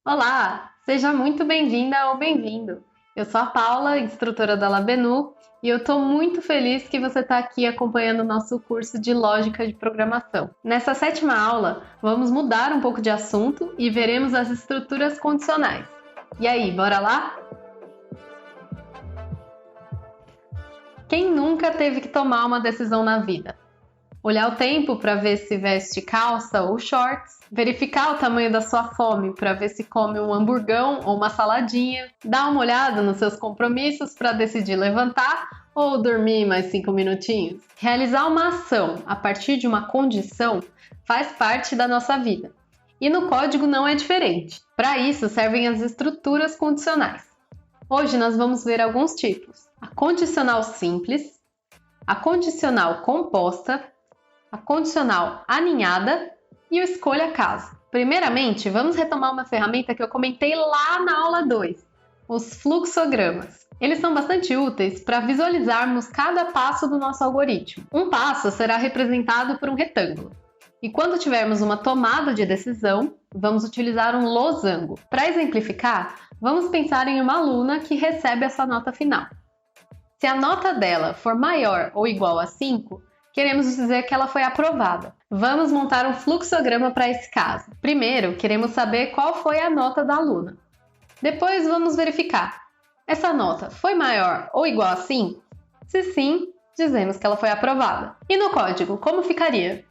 Olá, seja muito bem-vinda ou bem-vindo. Eu sou a Paula, instrutora da Labenu, e eu estou muito feliz que você está aqui acompanhando o nosso curso de Lógica de Programação. Nessa 7ª aula, vamos mudar um pouco de assunto e veremos as estruturas condicionais. E aí, bora lá? Quem nunca teve que tomar uma decisão na vida? Olhar o tempo para ver se veste calça ou shorts, verificar o tamanho da sua fome para ver se come um hamburgão ou uma saladinha, dar uma olhada nos seus compromissos para decidir levantar ou dormir mais 5 minutinhos. Realizar uma ação a partir de uma condição faz parte da nossa vida. E no código não é diferente. Para isso servem as estruturas condicionais. Hoje nós vamos ver alguns tipos: a condicional simples, a condicional composta, a condicional aninhada e o escolha caso. Primeiramente, vamos retomar uma ferramenta que eu comentei lá na aula 2, os fluxogramas. Eles são bastante úteis para visualizarmos cada passo do nosso algoritmo. Um passo será representado por um retângulo. E quando tivermos uma tomada de decisão, vamos utilizar um losango. Para exemplificar, vamos pensar em uma aluna que recebe essa nota final. Se a nota dela for maior ou igual a 5, queremos dizer que ela foi aprovada. Vamos montar um fluxograma para esse caso. Primeiro, queremos saber qual foi a nota da aluna. Depois, vamos verificar. Essa nota foi maior ou igual a 5? Se sim, dizemos que ela foi aprovada. E no código, como ficaria?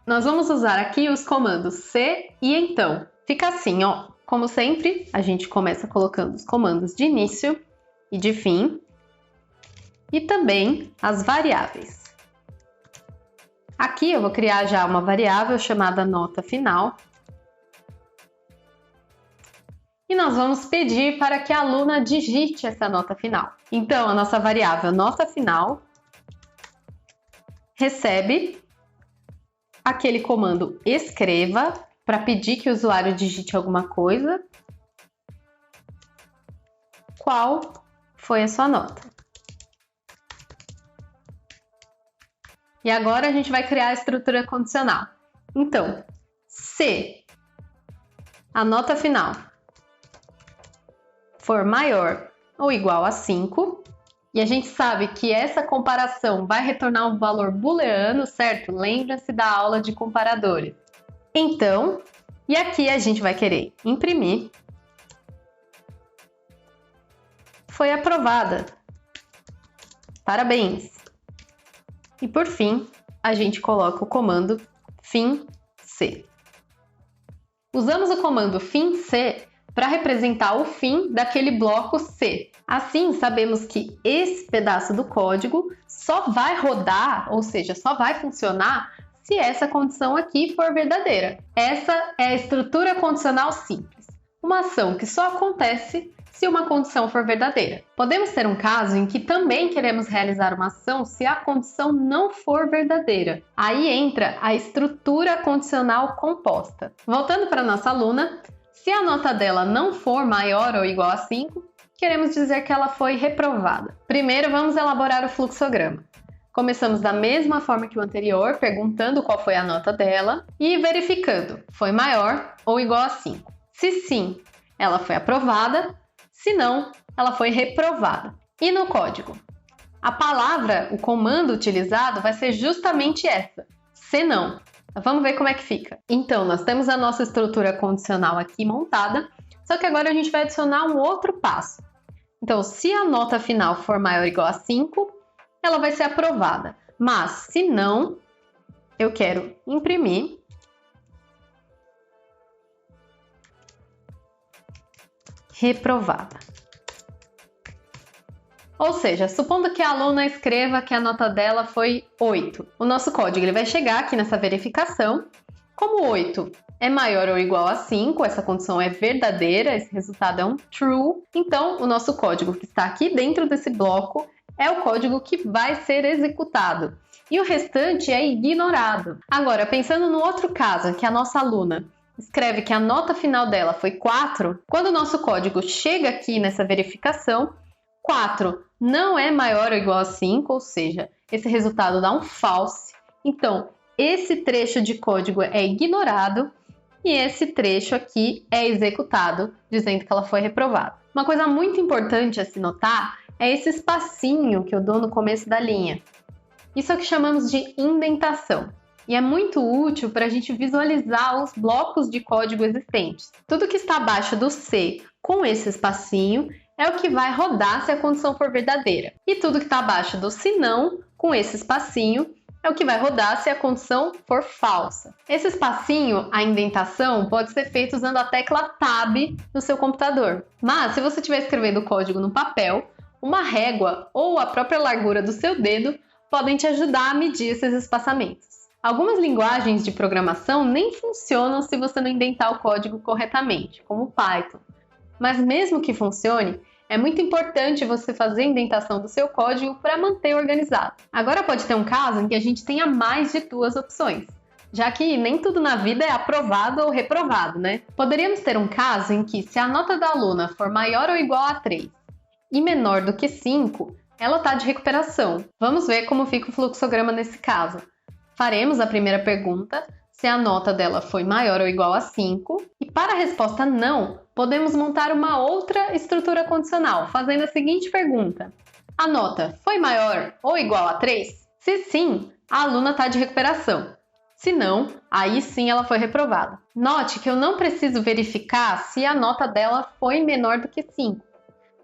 Nós vamos usar aqui os comandos se e então. Fica assim, ó. Como sempre, a gente começa colocando os comandos de início e de fim e também as variáveis. Aqui eu vou criar já uma variável chamada nota final. E nós vamos pedir para que a aluna digite essa nota final. Então, a nossa variável nota final recebe aquele comando escreva para pedir que o usuário digite alguma coisa. Qual foi a sua nota? E agora a gente vai criar a estrutura condicional. Então, se a nota final for maior ou igual a 5, e a gente sabe que essa comparação vai retornar um valor booleano, certo? Lembra-se da aula de comparadores. Então, e aqui a gente vai querer imprimir. Foi aprovada. Parabéns! E por fim, a gente coloca o comando fim-c. Usamos o comando fim-c para representar o fim daquele bloco C. Assim, sabemos que esse pedaço do código só vai rodar, ou seja, só vai funcionar se essa condição aqui for verdadeira. Essa é a estrutura condicional simples, uma ação que só acontece se uma condição for verdadeira. Podemos ter um caso em que também queremos realizar uma ação se a condição não for verdadeira. Aí entra a estrutura condicional composta. Voltando para nossa aluna, se a nota dela não for maior ou igual a 5, queremos dizer que ela foi reprovada. Primeiro, vamos elaborar o fluxograma. Começamos da mesma forma que o anterior, perguntando qual foi a nota dela e verificando, foi maior ou igual a 5. Se sim, ela foi aprovada. Se não, ela foi reprovada. E no código? A palavra, o comando utilizado vai ser justamente essa, se não. Vamos ver como é que fica. Então, nós temos a nossa estrutura condicional aqui montada, só que agora a gente vai adicionar um outro passo. Então, se a nota final for maior ou igual a 5, ela vai ser aprovada. Mas, se não, eu quero imprimir. Reprovada. Ou seja, supondo que a aluna escreva que a nota dela foi 8. O nosso código ele vai chegar aqui nessa verificação. Como 8 é maior ou igual a 5, essa condição é verdadeira, esse resultado é um true, então o nosso código que está aqui dentro desse bloco é o código que vai ser executado. E o restante é ignorado. Agora, pensando no outro caso, em que a nossa aluna escreve que a nota final dela foi 4, quando o nosso código chega aqui nessa verificação, 4 não é maior ou igual a 5, ou seja, esse resultado dá um false. Então, esse trecho de código é ignorado e esse trecho aqui é executado, dizendo que ela foi reprovada. Uma coisa muito importante a se notar é esse espacinho que eu dou no começo da linha. Isso é o que chamamos de indentação. E é muito útil para a gente visualizar os blocos de código existentes. Tudo que está abaixo do C com esse espacinho é o que vai rodar se a condição for verdadeira. E tudo que está abaixo do se não, com esse espacinho, é o que vai rodar se a condição for falsa. Esse espacinho, a indentação, pode ser feito usando a tecla Tab no seu computador. Mas se você estiver escrevendo o código no papel, uma régua ou a própria largura do seu dedo podem te ajudar a medir esses espaçamentos. Algumas linguagens de programação nem funcionam se você não indentar o código corretamente, como o Python. Mas mesmo que funcione, é muito importante você fazer a indentação do seu código para manter organizado. Agora pode ter um caso em que a gente tenha mais de duas opções, já que nem tudo na vida é aprovado ou reprovado, né? Poderíamos ter um caso em que, se a nota da aluna for maior ou igual a 3 e menor do que 5, ela está de recuperação. Vamos ver como fica o fluxograma nesse caso. Faremos a primeira pergunta, se a nota dela foi maior ou igual a 5, e para a resposta não, podemos montar uma outra estrutura condicional, fazendo a seguinte pergunta: a nota foi maior ou igual a 3? Se sim, a aluna está de recuperação. Se não, aí sim ela foi reprovada. Note que eu não preciso verificar se a nota dela foi menor do que 5,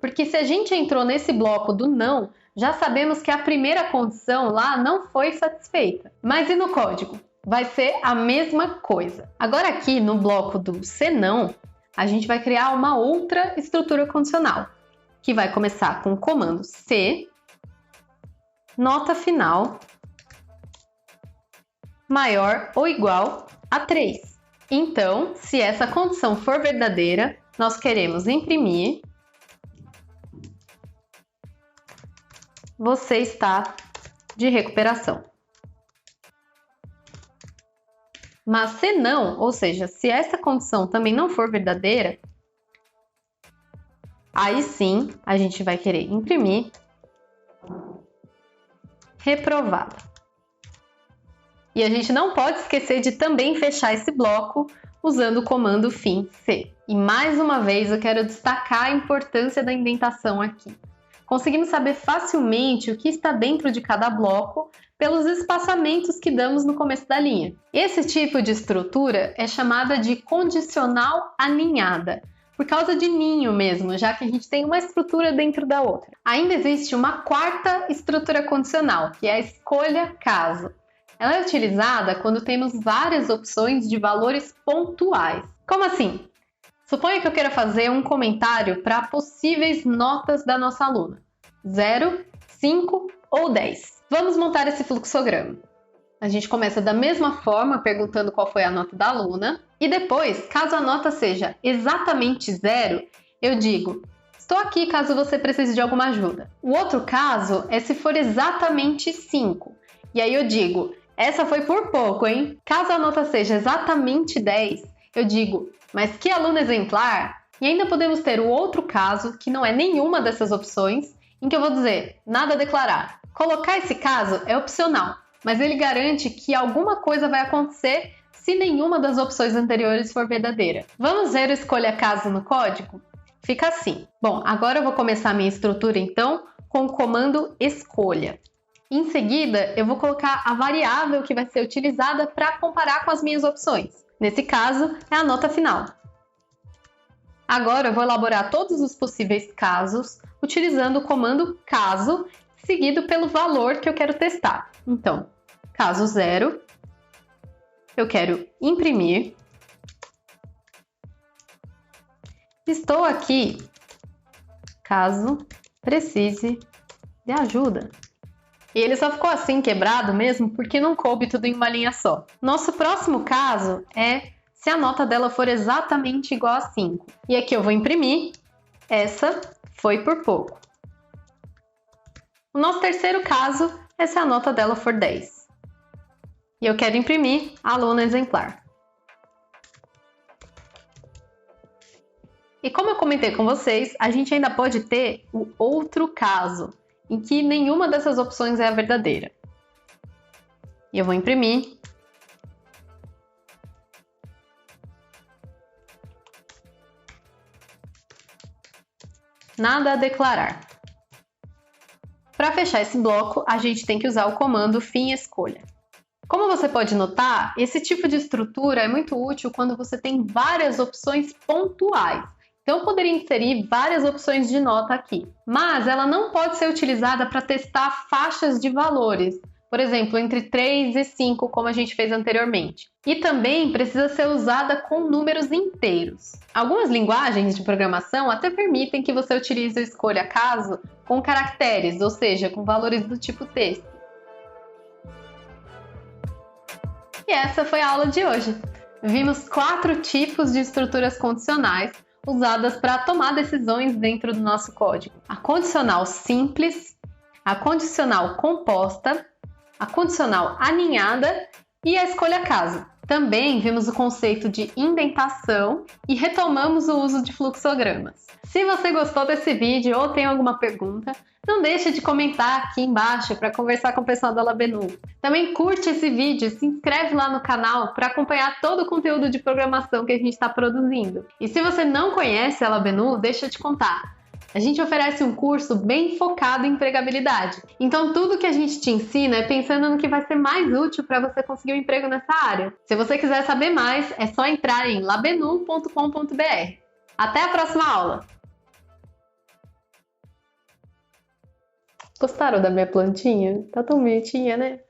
porque se a gente entrou nesse bloco do não, já sabemos que a primeira condição lá não foi satisfeita. Mas e no código? Vai ser a mesma coisa. Agora aqui no bloco do se não, a gente vai criar uma outra estrutura condicional, que vai começar com o comando se, nota final, maior ou igual a 3. Então, se essa condição for verdadeira, nós queremos imprimir você está de recuperação. Mas se não, ou seja, se essa condição também não for verdadeira, aí sim a gente vai querer imprimir reprovada. E a gente não pode esquecer de também fechar esse bloco usando o comando fim C. E mais uma vez eu quero destacar a importância da indentação aqui. Conseguimos saber facilmente o que está dentro de cada bloco pelos espaçamentos que damos no começo da linha. Esse tipo de estrutura é chamada de condicional aninhada, por causa de ninho mesmo, já que a gente tem uma estrutura dentro da outra. Ainda existe uma quarta estrutura condicional, que é a escolha caso. Ela é utilizada quando temos várias opções de valores pontuais. Como assim? Suponha que eu queira fazer um comentário para possíveis notas da nossa aluna: 0, 5 ou 10. Vamos montar esse fluxograma. A gente começa da mesma forma, perguntando qual foi a nota da aluna, e depois, caso a nota seja exatamente 0, eu digo: estou aqui caso você precise de alguma ajuda. O outro caso é se for exatamente 5, e aí eu digo: essa foi por pouco, hein? Caso a nota seja exatamente 10, eu digo: mas que aluno exemplar! E ainda podemos ter o outro caso, que não é nenhuma dessas opções, em que eu vou dizer nada a declarar. Colocar esse caso é opcional, mas ele garante que alguma coisa vai acontecer se nenhuma das opções anteriores for verdadeira. Vamos ver o escolha caso no código? Fica assim. Bom, agora eu vou começar a minha estrutura então com o comando escolha. Em seguida, eu vou colocar a variável que vai ser utilizada para comparar com as minhas opções. Nesse caso, é a nota final. Agora eu vou elaborar todos os possíveis casos utilizando o comando caso, seguido pelo valor que eu quero testar. Então, caso 0, eu quero imprimir. Estou aqui caso precise de ajuda. E ele só ficou assim quebrado mesmo porque não coube tudo em uma linha só. Nosso próximo caso é se a nota dela for exatamente igual a 5. E aqui eu vou imprimir, essa foi por pouco. O nosso terceiro caso é se a nota dela for 10. E eu quero imprimir aluno exemplar. E como eu comentei com vocês, a gente ainda pode ter o outro caso, em que nenhuma dessas opções é a verdadeira. E eu vou imprimir nada a declarar. Para fechar esse bloco, a gente tem que usar o comando fim escolha. Como você pode notar, esse tipo de estrutura é muito útil quando você tem várias opções pontuais. Então, eu poderia inserir várias opções de nota aqui, mas ela não pode ser utilizada para testar faixas de valores, por exemplo, entre 3 e 5, como a gente fez anteriormente. E também precisa ser usada com números inteiros. Algumas linguagens de programação até permitem que você utilize o escolha caso com caracteres, ou seja, com valores do tipo texto. E essa foi a aula de hoje. Vimos 4 tipos de estruturas condicionais usadas para tomar decisões dentro do nosso código: a condicional simples, a condicional composta, a condicional aninhada e a escolha caso. Também vimos o conceito de indentação e retomamos o uso de fluxogramas. Se você gostou desse vídeo ou tem alguma pergunta, não deixe de comentar aqui embaixo para conversar com o pessoal da Labenu. Também curte esse vídeo, se inscreve lá no canal para acompanhar todo o conteúdo de programação que a gente está produzindo. E se você não conhece a Labenu, deixa eu te contar. A gente oferece um curso bem focado em empregabilidade. Então, tudo que a gente te ensina é pensando no que vai ser mais útil para você conseguir um emprego nessa área. Se você quiser saber mais, é só entrar em labenu.com.br. Até a próxima aula! Gostaram da minha plantinha? Tá tão bonitinha, né?